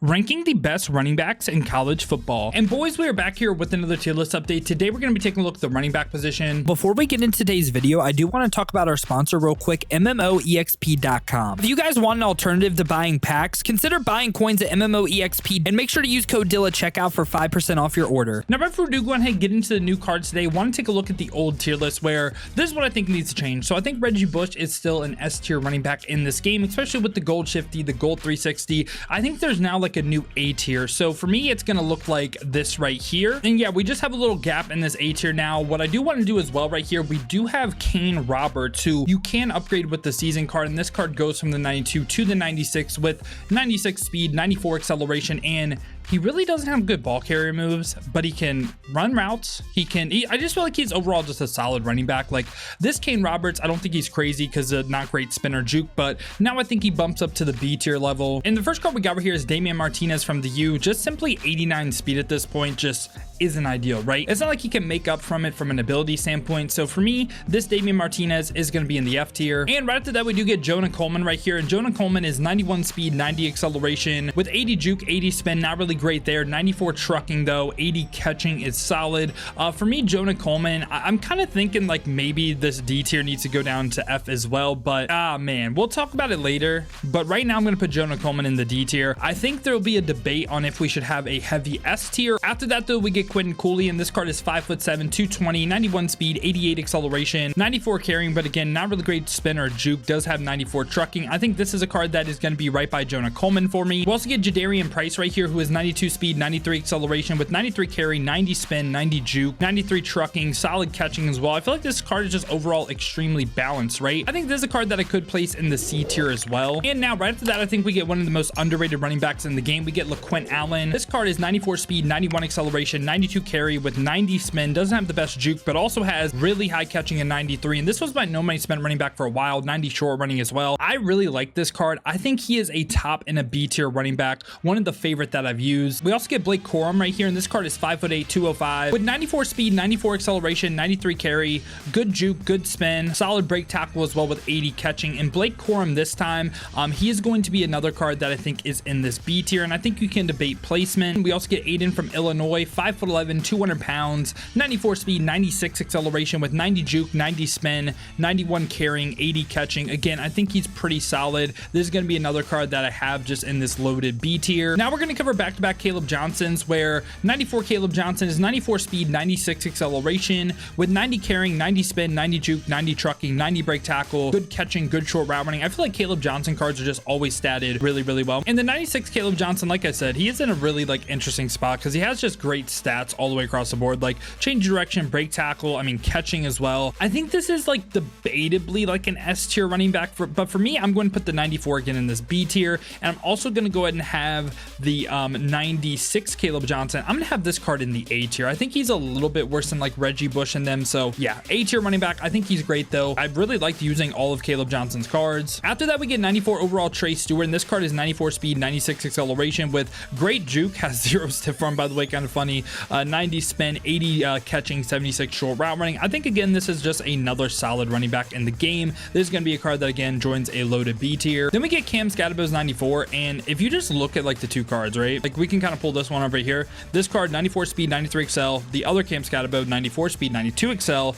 Ranking the best running backs in college football. And boys, we are back here with another tier list update. Today we're going to be taking a look at the running back position. Before we get into today's video, I do want to talk about our sponsor real quick, MMOEXP.com. If you guys want an alternative to buying packs, consider buying coins at MMOEXP and make sure to use code DILL at checkout for 5% off your order. Now, right before we do go ahead and get into the new cards today, I want to take a look at the old tier list where this is what I think needs to change. So I think Reggie Bush is still an S tier running back in this game, especially with the gold shifty, the gold 360. I think there's now like a new A tier. So for me, it's going to look like this right here. And yeah, we just have a little gap in this A tier now. What I do want to do as well right here, we do have Kane Roberts, who you can upgrade with the season card. And this card goes from the 92 to the 96 with 96 speed, 94 acceleration, and he really doesn't have good ball carrier moves, but he can run routes. I just feel like he's overall just a solid running back. Like this Kane Roberts, I don't think he's crazy because of not great spinner juke, but now I think he bumps up to the B tier level. And the first card we got right here is Damian Martinez from the U. Just simply 89 speed at this point just isn't ideal, right? It's not like he can make up from it from an ability standpoint. So for me, this Damian Martinez is going to be in the F tier. And right after that, we do get Jonah Coleman right here. And Jonah Coleman is 91 speed, 90 acceleration with 80 juke, 80 spin. Not really great there. 94 trucking though, 80 catching is solid. For me, Jonah Coleman, I'm kind of thinking like maybe this D tier needs to go down to F as well, but man, we'll talk about it later. But right now I'm going to put Jonah Coleman in the D tier. I think there'll be a debate on if we should have a heavy S tier. After that though, we get Quentin Cooley, and this card is 5'7", 220, 91 speed, 88 acceleration, 94 carrying, but again, not really great spin or juke. Does have 94 trucking. I think this is a card that is going to be right by Jonah Coleman for me. We also get Jadarian Price right here, who is 92 speed, 93 acceleration with 93 carry, 90 spin, 90 juke, 93 trucking, solid catching as well. I feel like this card is just overall extremely balanced, right? I think this is a card that I could place in the C tier as well. And now right after that, I think we get one of the most underrated running backs in the game. We get LaQuint Allen. This card is 94 speed, 91 acceleration, 92 carry with 90 spin. Doesn't have the best juke, but also has really high catching in 93. And this was my no money spent running back for a while, 90 short running as well. I really like this card. I think he is a top in a B tier running back, one of the favorite that I've used. We also get Blake Corum right here, and this card is 5'8", 205 with 94 speed, 94 acceleration, 93 carry, good juke, good spin, solid break tackle as well with 80 catching. And Blake Corum this time, he is going to be another card that I think is in this B tier, and I think you can debate placement. We also get Aiden from Illinois, 5'11", 200 pounds, 94 speed, 96 acceleration with 90 juke, 90 spin, 91 carrying, 80 catching. Again, I think he's pretty solid. This is going to be another card that I have just in this loaded B tier. Now we're going to cover back-to-back Caleb Johnsons, where 94 Caleb Johnson is 94 speed, 96 acceleration with 90 carrying, 90 spin, 90 juke, 90 trucking, 90 break tackle, good catching, good short route running. I feel like Caleb Johnson cards are just always statted really, really well. And the 96 Caleb Johnson, like I said, he is in a really like interesting spot because he has just great stats all the way across the board, like change direction, break tackle, I mean catching as well. I think this is like debatably like an S tier running back, but for me, I'm going to put the 94 again in this B tier, and I'm also going to go ahead and have the 96 Caleb Johnson. I'm gonna have this card in the A tier. I think he's a little bit worse than like Reggie Bush and them. So yeah, A tier running back. I think he's great though. I really liked using all of Caleb Johnson's cards. After that, we get 94 overall Trey Stewart, and this card is 94 speed, 96 acceleration with great juke, has 0 stiff arm, by the way, kind of funny, 90 spin, 80 catching, 76 short route running. I think again, this is just another solid running back in the game. This is going to be a card that again joins a loaded B tier. Then we get Cam Scadabos 94, and if you just look at like the two cards, right, like we can kind of pull this one over here. This card 94 speed, 93 excel. The other Cam Scadabos 94 speed, 92 excel,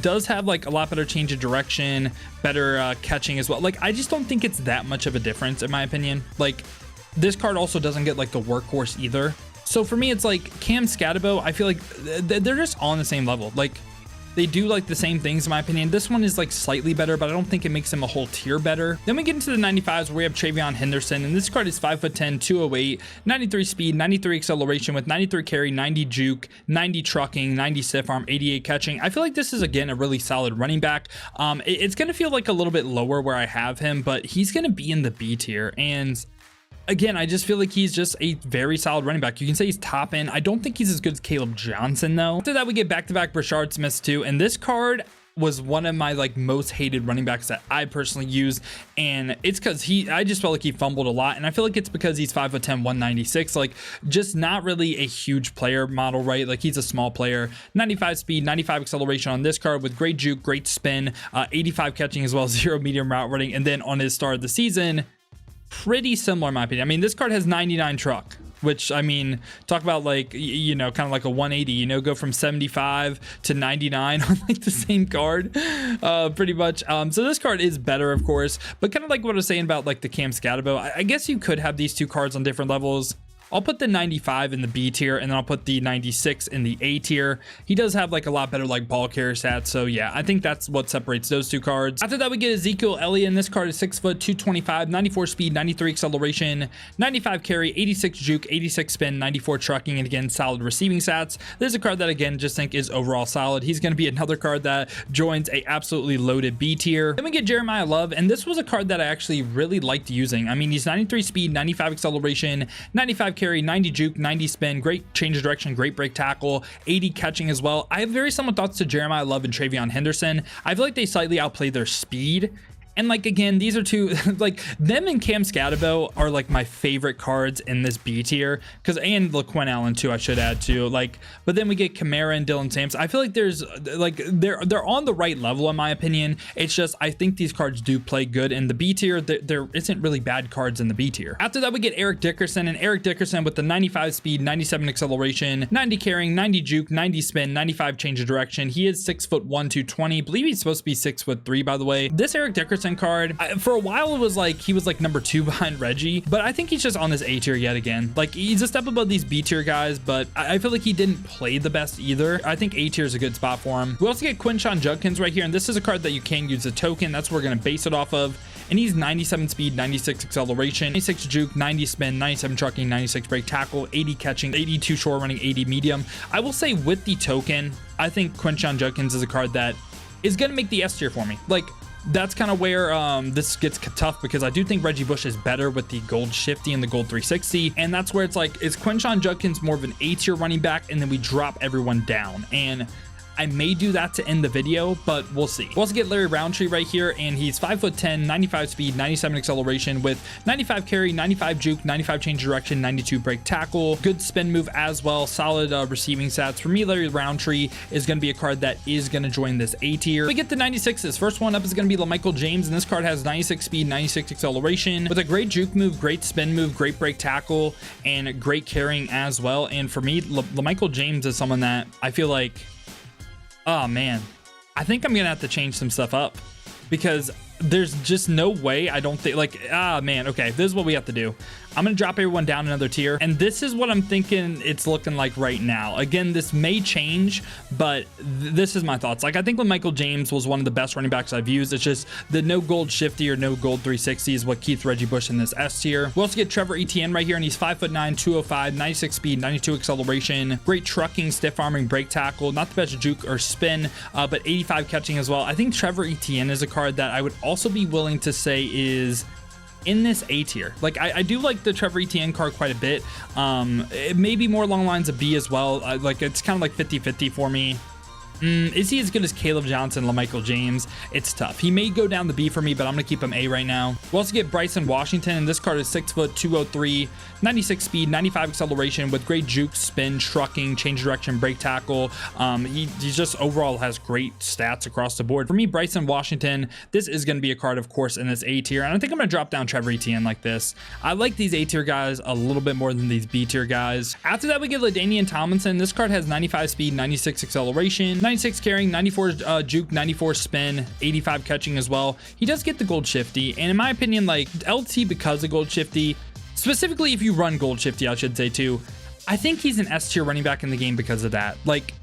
does have like a lot better change of direction, better catching as well. Like I just don't think it's that much of a difference in my opinion. Like this card also doesn't get like the workhorse either. So for me, it's like Cam Scadabos, I feel like they're just all on the same level. Like they do like the same things in my opinion. This one is like slightly better, but I don't think it makes him a whole tier better. Then we get into the 95s where we have Travion Henderson, and this card is 5'10", 208, 93 speed, 93 acceleration with 93 carry, 90 juke, 90 trucking, 90 stiff arm, 88 catching. I feel like this is again a really solid running back. It's gonna feel like a little bit lower where I have him, but he's gonna be in the B tier. And again, I just feel like he's just a very solid running back. You can say he's top end. I don't think he's as good as Caleb Johnson though. After that, we get back-to-back Rashard Smiths too, and this card was one of my like most hated running backs that I personally use, and it's because I just felt like he fumbled a lot, and I feel like it's because he's 5'10", 196, like just not really a huge player model, right? Like he's a small player. 95 speed, 95 acceleration on this card with great juke, great spin, 85 catching as well, 0 medium route running, and then on his start of the season, pretty similar in my opinion. I mean, this card has 99 truck, which, I mean, talk about like, you know, kind of like a 180, you know, go from 75 to 99 on like the same card, pretty much. So this card is better, of course, but kind of like what I was saying about like the Cam Scatabo, I guess you could have these two cards on different levels. I'll put the 95 in the B tier, and then I'll put the 96 in the A tier. He does have like a lot better like ball carrier stats, so yeah, I think that's what separates those two cards. After that, we get Ezekiel Elliott, and this card is 6 foot, 225, 94 speed, 93 acceleration, 95 carry, 86 juke, 86 spin, 94 trucking, and again, solid receiving stats. This is a card that, again, just think is overall solid. He's going to be another card that joins a absolutely loaded B tier. Then we get Jeremiah Love, and this was a card that I actually really liked using. I mean, he's 93 speed, 95 acceleration, 95 carry, 90 juke, 90 spin, great change of direction, great break tackle, 80 catching as well. I have very similar thoughts to Jeremiah Love and Travion Henderson. I feel like they slightly outplay their speed. And like, again, these are two, like them and Cam Scatabo are like my favorite cards in this B tier, because, and LaQuinn Allen too, I should add too, like, but then we get Kamara and Dylan Sampson. I feel like there's like, they're on the right level in my opinion. It's just, I think these cards do play good in the B tier. There isn't really bad cards in the B tier. After that, we get Eric Dickerson, and Eric Dickerson with the 95 speed, 97 acceleration, 90 carrying, 90 juke, 90 spin, 95 change of direction. He is 6 foot 1, 220. I believe he's supposed to be 6 foot 3, by the way. This Eric Dickerson card, for a while it was like he was like number 2 behind Reggie, but I think he's just on this A tier yet again. Like, he's a step above these B tier guys, but I feel like he didn't play the best either. I think A tier is a good spot for him. We also get Quinshon Judkins right here, and this is a card that you can use a token. That's what we're going to base it off of. And he's 97 speed, 96 acceleration, 96 juke, 90 spin, 97 trucking, 96 break tackle, 80 catching, 82 short running, 80 medium. I will say with the token, I think Quinshon Judkins is a card that is going to make the S tier for me. Like, that's kind of where this gets tough, because I do think Reggie Bush is better with the gold shifty and the gold 360, and that's where it's like, is Quinshon Judkins more of an A tier running back, and then we drop everyone down? And I may do that to end the video, but we'll see. We'll also get Larry Roundtree right here, and he's 5'10", 95 speed, 97 acceleration with 95 carry, 95 juke, 95 change of direction, 92 break tackle, good spin move as well, solid receiving stats. For me, Larry Roundtree is going to be a card that is going to join this A tier. We get the 96s. First one up is going to be LaMichael James, and this card has 96 speed, 96 acceleration with a great juke move, great spin move, great break tackle, and great carrying as well. And for me, LaMichael James is someone that I feel like, oh man, I think I'm gonna have to change some stuff up, because there's just no way, I don't think, like, man, okay, this is what we have to do. I'm gonna drop everyone down another tier, and this is what I'm thinking it's looking like right now. Again, this may change, but this is my thoughts. Like, I think when Michael James was one of the best running backs I've used, it's just the no gold shifty or no gold 360 is what keeps Reggie Bush in this S tier. We also get Trevor Etienne right here, and he's 5'9", 205, 96 speed, 92 acceleration, great trucking, stiff arming, break tackle, not the best juke or spin, but 85 catching as well. I think Trevor Etienne is a card that I would also be willing to say is in this A tier. Like, I do like the Trevor Etienne card quite a bit. It may be more along the lines of B as well. Like, it's kind of like 50-50 for me. Is he as good as Caleb Johnson, LaMichael James? It's tough. He may go down the B for me, but I'm going to keep him A right now. We also get Bryson Washington, and this card is 6 foot, 203, 96 speed, 95 acceleration with great juke, spin, trucking, change direction, break tackle. He just overall has great stats across the board. For me, Bryson Washington, this is going to be a card, of course, in this A tier, and I think I'm going to drop down Trevor Etienne like this. I like these A tier guys a little bit more than these B tier guys. After that, we get LaDainian Tomlinson. This card has 95 speed, 96 acceleration, 96 carrying, 94 juke, 94 spin, 85 catching as well. He does get the gold shifty, and in my opinion, like, LT because of gold shifty, specifically if you run gold shifty, I should say too, I think he's an S tier running back in the game because of that. Like,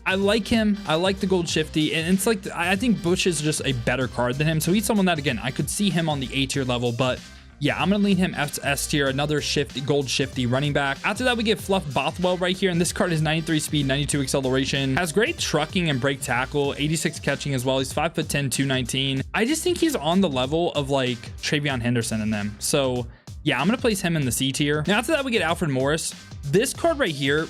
I like him. I like the gold shifty, and it's like, I think Bush is just a better card than him, so he's someone that, again, I could see him on the A tier level, but yeah, I'm gonna lean him S tier, another gold shifty running back. After that, we get Fluff Bothwell right here, and this card is 93 speed, 92 acceleration, has great trucking and break tackle, 86 catching as well. He's 5'10", 219. I just think he's on the level of like Travion Henderson and them. So yeah, I'm gonna place him in the C tier. Now after that, we get Alfred Morris. This card right here,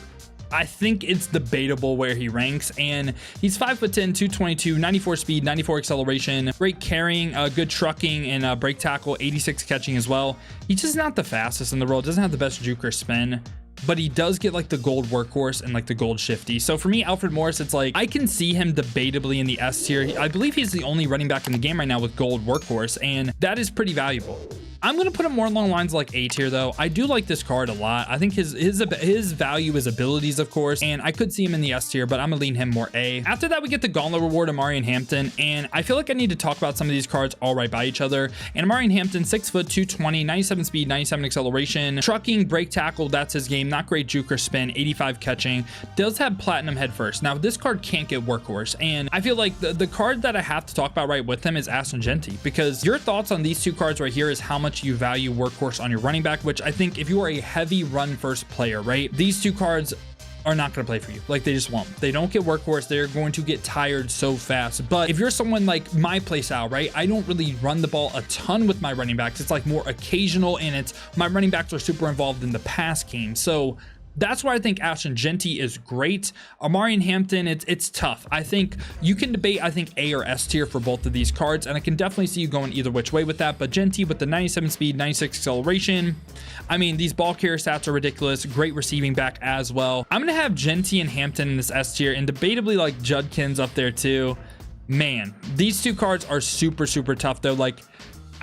I think it's debatable where he ranks, and he's 5'10", 222, 94 speed, 94 acceleration, great carrying, good trucking, and break tackle, 86 catching as well. He's just not the fastest in the world, doesn't have the best juke or spin, but he does get like the gold workhorse and like the gold shifty. So for me, Alfred Morris, it's like, I can see him debatably in the S tier. I believe he's the only running back in the game right now with gold workhorse, and that is pretty valuable. I'm going to put him more along the lines of like A tier though. I do like this card a lot. I think his value is abilities, of course, and I could see him in the S tier, but I'm gonna lean him more A. After that, we get the Gauntlet reward, Amarian Hampton, and I feel like I need to talk about some of these cards all right by each other. And Amarian Hampton, 6 foot, 220, 97 speed, 97 acceleration, trucking, break tackle, that's his game. Not great juke or spin, 85 catching, does have platinum head first. Now this card can't get workhorse, and I feel like the card that I have to talk about right with him is Ashton Genty, because your thoughts on these two cards right here is how much you value workhorse on your running back, which I think if you are a heavy run first player, right, these two cards are not going to play for you. Like, they just won't. They don't get workhorse. They're going to get tired so fast. But if you're someone like my play style, right, I don't really run the ball a ton with my running backs. It's like more occasional, and it's my running backs are super involved in the pass game. So that's why I think Ashton Genty is great. Amarian Hampton, it's tough. I think you can debate, I think, A or S tier for both of these cards, and I can definitely see you going either which way with that. But Genty with the 97 speed, 96 acceleration, I mean, these ball carrier stats are ridiculous. Great receiving back as well. I'm gonna have Genty and Hampton in this S tier, and debatably like Judkins up there too. Man, these two cards are super tough though. Like,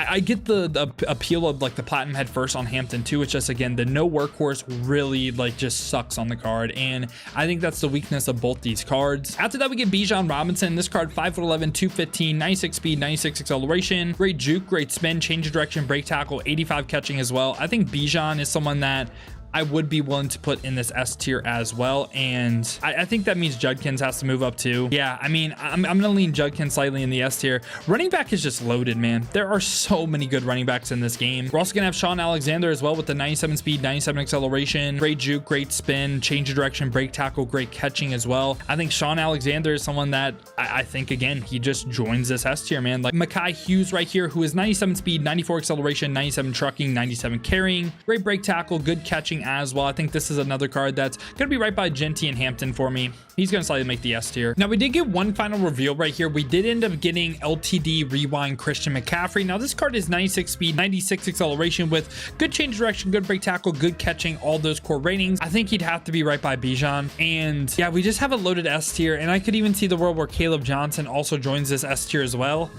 I get the appeal of like the platinum head first on Hampton too. It's just, again, the no workhorse really like just sucks on the card, and I think that's the weakness of both these cards. After that, we get Bijan Robinson. This card, 5'11", 215, 96 speed, 96 acceleration, great juke, great spin, change of direction, break tackle, 85 catching as well. I think Bijan is someone that I would be willing to put in this S tier as well, and I think that means Judkins has to move up too. Yeah, I mean, I'm gonna lean Judkins slightly in the S tier. Running back is just loaded, man. There are so many good running backs in this game. We're also gonna have Sean Alexander as well with the 97 speed, 97 acceleration, great juke, great spin, change of direction, break tackle, great catching as well. I think Sean Alexander is someone that I think, again, he just joins this S tier, man. Like Mekhi Hughes right here, who is 97 speed, 94 acceleration, 97 trucking, 97 carrying, great break tackle, good catching as well. I think this is another card that's gonna be right by Genty and Hampton for me. He's gonna slightly make the S tier. Now, we did get one final reveal right here. We did end up getting LTD Rewind Christian McCaffrey. Now this card is 96 speed, 96 acceleration with good change of direction, good break tackle, good catching, all those core ratings. I think he'd have to be right by Bijan. And yeah, we just have a loaded S tier, and I could even see the world where Caleb Johnson also joins this S tier as well.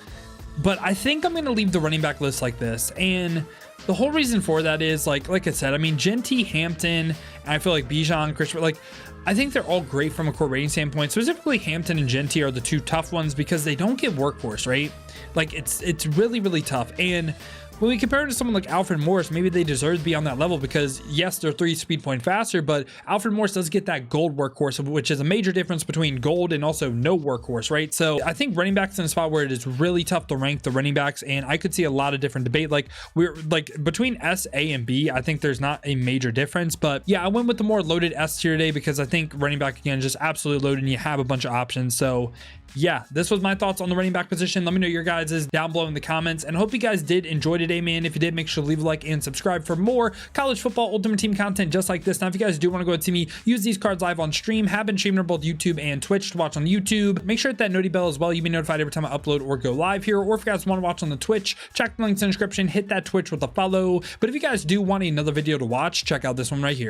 But I think I'm gonna leave the running back list like this, and the whole reason for that is like I said, I mean, Genty, Hampton, and I feel like Bijan, Christian, like, I think they're all great from a core rating standpoint. Specifically, Hampton and Genty are the two tough ones because they don't get workhorse, right? Like, it's really tough. And when we compare it to someone like Alfred Morris, maybe they deserve to be on that level because, yes, they're 3 speed point faster, but Alfred Morris does get that gold workhorse, which is a major difference between gold and also no workhorse, right? So I think running backs in a spot where it is really tough to rank the running backs, and I could see a lot of different debate. Like, we're like between S, A, and B, I think there's not a major difference. But yeah, I went with the more loaded S tier today because I think running back, again, just absolutely loaded, and you have a bunch of options. So yeah, this was my thoughts on the running back position. Let me know your guys' down below in the comments, and hope you guys did enjoy today, man. If you did, make sure to leave a like and subscribe for more college football ultimate team content just like this. Now, if you guys do want to go and see me use these cards live on stream, have been streaming on both YouTube and Twitch to watch on YouTube. Make sure to hit that noti bell as well. You'll be notified every time I upload or go live here. Or if you guys want to watch on the Twitch, check the links in the description, hit that Twitch with a follow. But if you guys do want another video to watch, check out this one right here.